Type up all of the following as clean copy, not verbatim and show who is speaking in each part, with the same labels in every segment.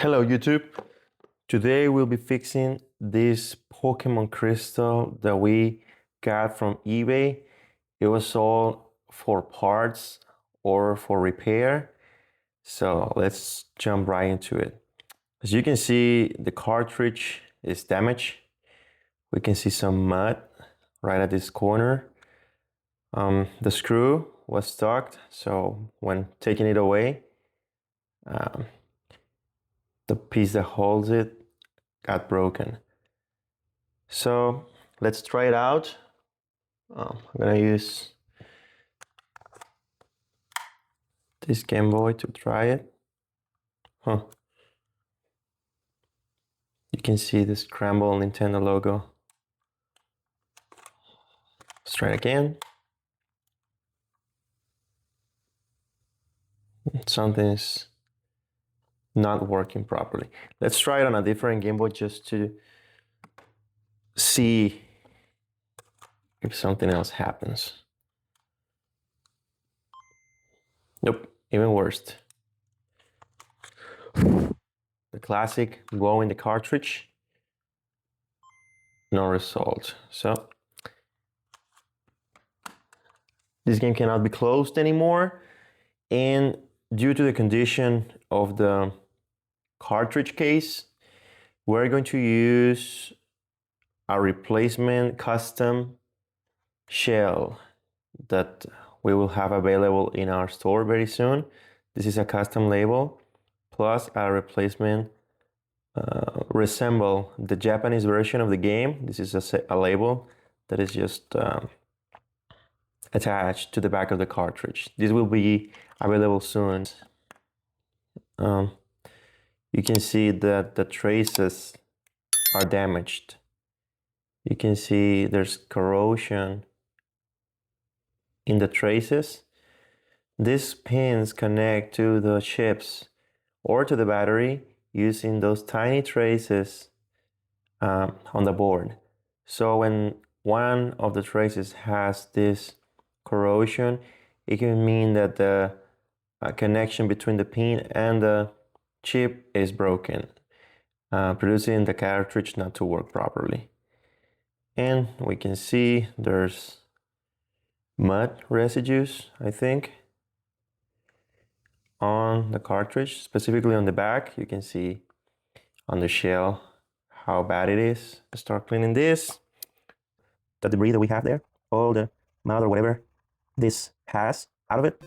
Speaker 1: Hello YouTube. Today we'll be fixing this Pokémon Crystal that we got from eBay. It was all for parts or for repair. So let's jump right into it. As you can see, the cartridge is damaged. We can see some mud right at this corner. The screw was stuck, so when taking it away, the piece that holds it got broken. So let's try it out. I'm gonna use this Game Boy to try it. You can see the scrambled Nintendo logo. Let's try it again. Something's not working properly. Let's try it on a different Game Boy just to see if something else happens. Nope, even worse. The classic blow in the cartridge. No result. So this game cannot be closed anymore, and due to the condition of the cartridge case, we're going to use a replacement custom shell that we will have available in our store very soon. This is a custom label plus a replacement resemble the Japanese version of the game. This is a label that is just attached to the back of the cartridge. This will be available soon. You can see that the traces are damaged. You can see there's corrosion in the traces. These pins connect to the chips or to the battery using those tiny traces on the board. So when one of the traces has this corrosion, it can mean that the connection between the pin and the chip is broken, producing the cartridge not to work properly. And we can see there's mud residues, I think, on the cartridge, specifically on the back. You can see on the shell how bad it is. Let's start cleaning this. The debris that we have there, all the mud or whatever this has out of it.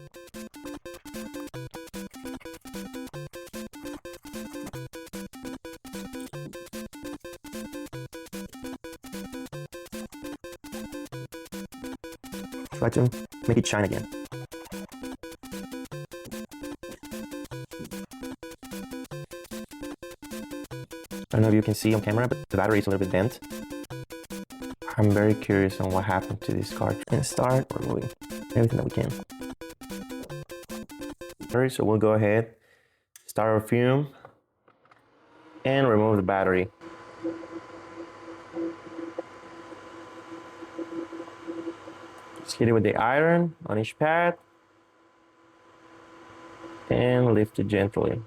Speaker 1: Try to make it shine again. I don't know if you can see on camera, but the battery is a little bit bent. I'm very curious on what happened to this cartridge. And start removing everything that we can. Alright, so we'll go ahead, start our fume, and remove the battery. Just hit it with the iron on each pad and lift it gently.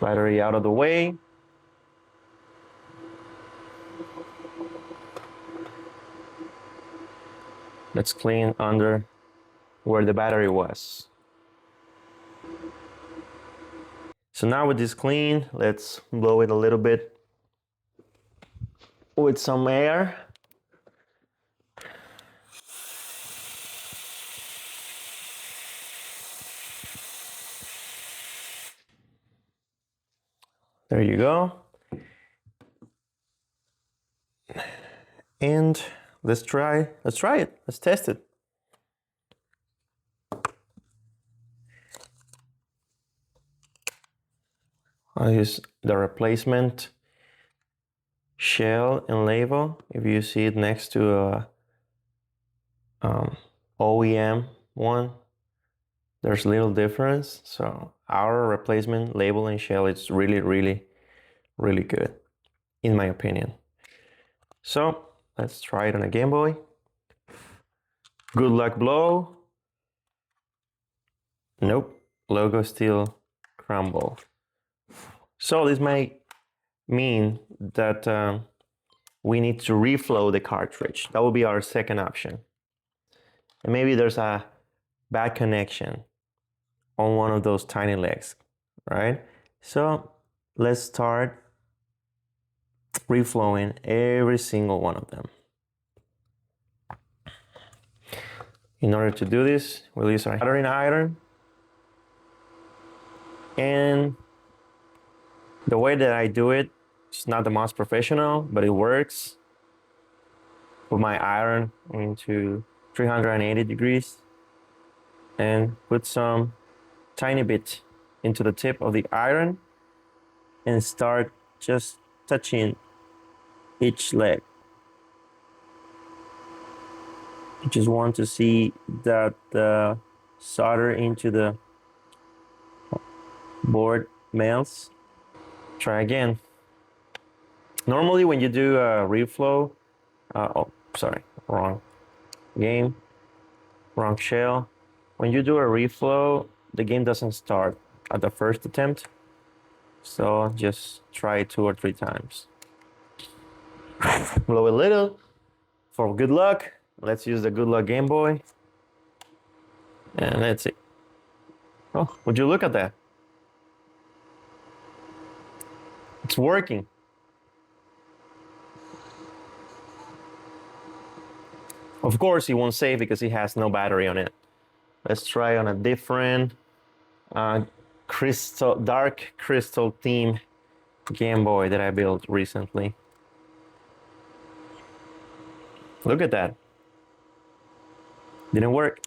Speaker 1: Battery out of the way. Let's clean under where the battery was. So now with this clean, let's blow it a little bit with some air. There you go. And let's try it. Let's test it. I'll use the replacement shell and label. If you see it next to a OEM one, there's little difference. So our replacement label and shell is really good, in my opinion. So let's try it on a Game Boy. Good luck blow. Nope, logo still crumbled. So this may mean that we need to reflow the cartridge. That will be our second option. And maybe there's a bad connection on one of those tiny legs, right? So let's start reflowing every single one of them. In order to do this, we'll use our soldering iron. And the way that I do it, it's not the most professional, but it works. Put my iron into 380 degrees and put some tiny bit into the tip of the iron and start just touching each leg. You just want to see that the solder into the board melts. Try again. Normally when you do a reflow, wrong game, wrong shell. When you do a reflow, the game doesn't start at the first attempt. So just try 2 or 3 times. Blow a little for good luck. Let's use the good luck Game Boy. And let's see. Oh, would you look at that? It's working. Of course, it won't save because it has no battery on it. Let's try on a different dark crystal theme Game Boy that I built recently. Look at that. Didn't work.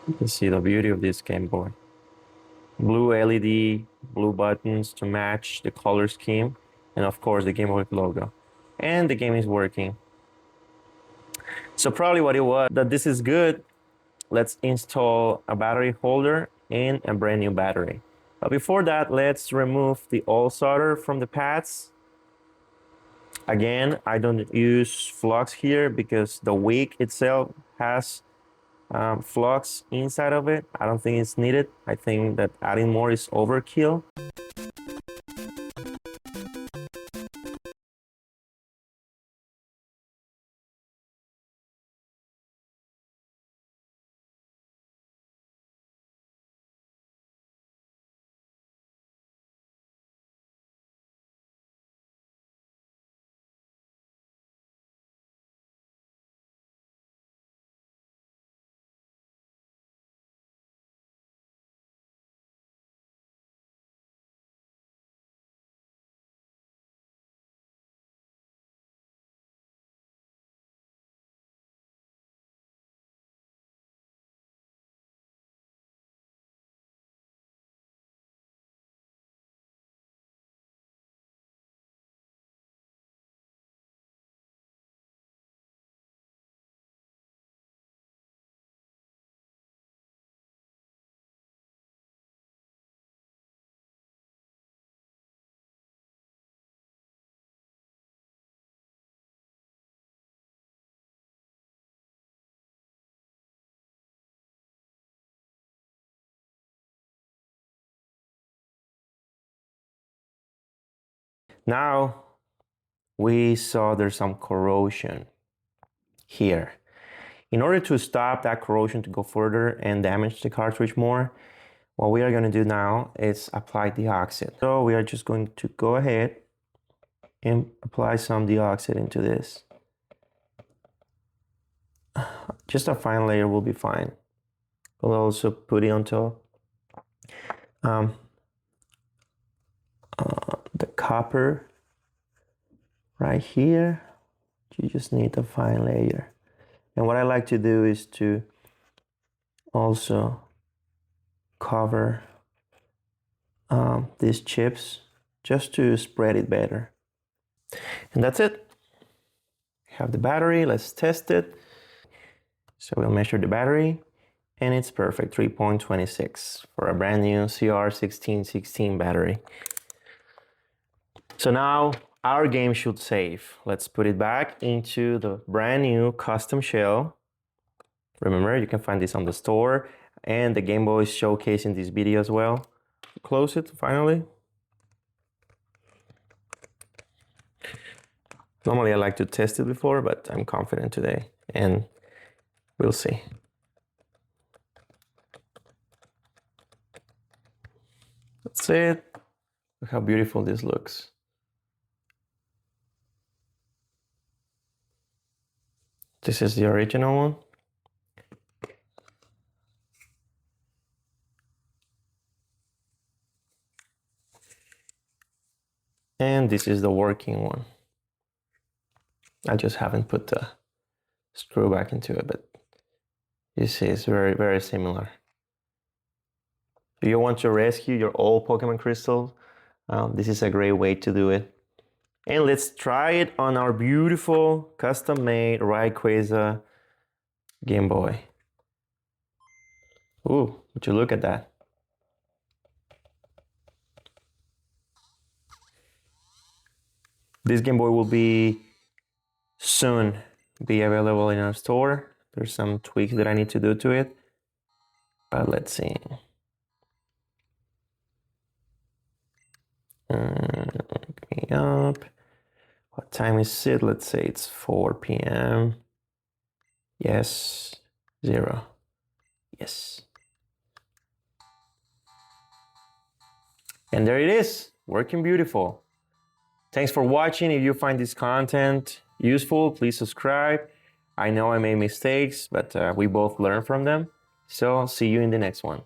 Speaker 1: You can see the beauty of this Game Boy. Blue LED, blue buttons to match the color scheme, and of course the Game Boy logo. And the game is working. So probably what it was, that this is good. Let's install a battery holder and a brand new battery. But before that, let's remove the old solder from the pads. Again, I don't use flux here because the wick itself has flux inside of it. I don't think it's needed. I think that adding more is overkill. Now we saw there's some corrosion here. In order to stop that corrosion to go further and damage the cartridge more, what we are going to do now is apply deoxit. So we are just going to go ahead and apply some deoxit into this. Just a fine layer will be fine. We'll also put it onto the copper right here. You just need a fine layer. And what I like to do is to also cover these chips just to spread it better. And that's it. We have the battery, let's test it. So we'll measure the battery and it's perfect, 3.26 for a brand new CR1616 battery. So now our game should save. Let's put it back into the brand new custom shell Remember, you can find this on the store, and the Game Boy is showcased in this video as well. Close it finally. Normally I like to test it before, but I'm confident today, and we'll see. That's it. Look how beautiful this looks. This is the original one. And this is the working one. I just haven't put the screw back into it, but you see it's very, very similar. If you want to rescue your old Pokémon Crystal, this is a great way to do it. And let's try it on our beautiful custom-made Rayquaza Game Boy. Ooh, would you look at that? This Game Boy will be soon be available in our store. There's some tweaks that I need to do to it, but let's see. Look me up. What time is it? Let's say it's 4 p.m. Yes, 0. Yes. And there it is, working beautiful. Thanks for watching. If you find this content useful, please subscribe. I know I made mistakes, but we both learn from them. So see you in the next one.